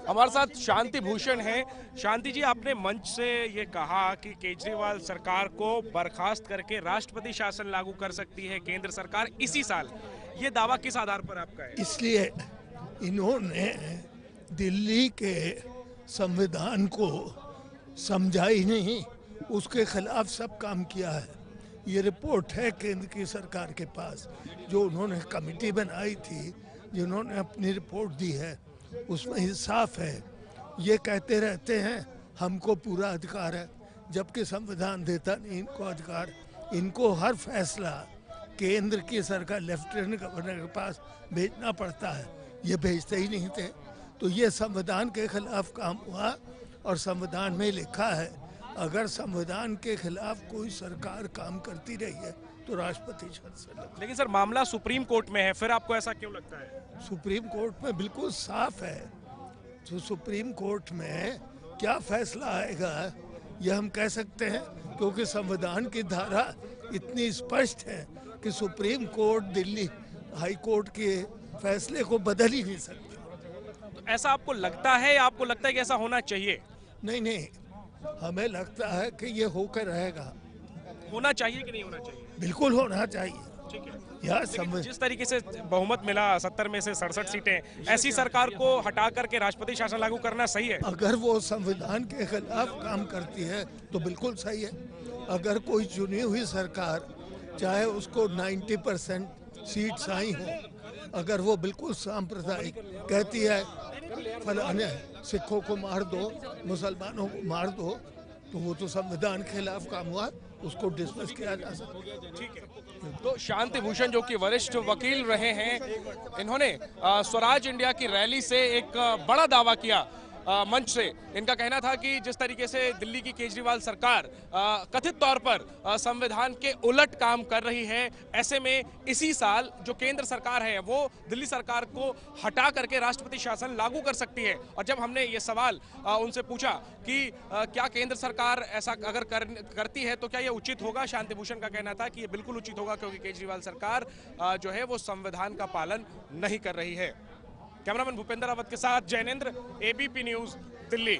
हमारे साथ शांति भूषण हैं। शांति जी, आपने मंच से ये कहा कि केजरीवाल सरकार को बर्खास्त करके राष्ट्रपति शासन लागू कर सकती है केंद्र सरकार इसी साल। ये दावा किस आधार पर आपका है? इसलिए इन्होंने दिल्ली के संविधान को समझा ही नहीं, उसके खिलाफ सब काम किया है। ये रिपोर्ट है केंद्र की सरकार के पास, जो उन्होंने कमेटी बनाई थी, जिन्होंने अपनी रिपोर्ट दी है, उसमें ही साफ है। ये कहते रहते हैं हमको पूरा अधिकार है, जबकि संविधान देता नहीं इनको अधिकार। इनको हर फैसला केंद्र की सरकार लेफ्टिनेंट गवर्नर के पास भेजना पड़ता है, ये भेजते ही नहीं थे। तो ये संविधान के खिलाफ काम हुआ, और संविधान में लिखा है अगर संविधान के खिलाफ कोई सरकार काम करती रही है तो राष्ट्रपति शासन। लेकिन सर, मामला सुप्रीम कोर्ट में है, फिर आपको ऐसा क्यों लगता है? सुप्रीम कोर्ट में बिल्कुल साफ है। तो सुप्रीम कोर्ट में क्या फैसला आएगा ये हम कह सकते हैं, क्योंकि संविधान की धारा इतनी स्पष्ट है कि supreme court Delhi high court के फैसले को बदल ही नहीं सकती। तो ऐसा आपको लगता है या आपको लगता है कि ऐसा होना चाहिए? नहीं, हमें लगता है कि ये होकर रहेगा। होना चाहिए कि नहीं होना चाहिए? बिल्कुल होना चाहिए। ठीक है यार लेकिन जिस तरीके से बहुमत मिला 70 में से 67 सीटें, ऐसी सरकार को हटा करके राष्ट्रपति शासन लागू करना सही है? अगर वो संविधान के खिलाफ काम करती है तो बिल्कुल सही है। अगर कोई चुनी हुई सरकार, चाहे उसको 90% सीट्स आई हो, अगर वो बिल्कुल सांप्रदायिक कहती है फलाने सिखों को मार दो, मुसलमानों को मार दो, तो वो तो संविधान के खिलाफ काम हुआ, उसको डिसमिस किया जा सकता है। ठीक है। तो शांति भूषण जो कि वरिष्ठ वकील रहे हैं, इन्होंने स्वराज इंडिया की रैली से एक बड़ा दावा किया मंच से। इनका कहना था कि जिस तरीके से दिल्ली की केजरीवाल सरकार कथित तौर पर संविधान के उलट काम कर रही है, ऐसे में इसी साल जो केंद्र सरकार है वो दिल्ली सरकार को हटा करके राष्ट्रपति शासन लागू कर सकती है। और जब हमने ये सवाल उनसे पूछा कि क्या केंद्र सरकार ऐसा अगर करती है तो क्या ये उचित होगा, शांति भूषण का कहना था कि ये बिल्कुल उचित होगा, क्योंकि केजरीवाल सरकार जो है वो संविधान का पालन नहीं कर रही है। कैमरामैन भूपेंद्र रावत के साथ जैनेंद्र, एबीपी न्यूज, दिल्ली।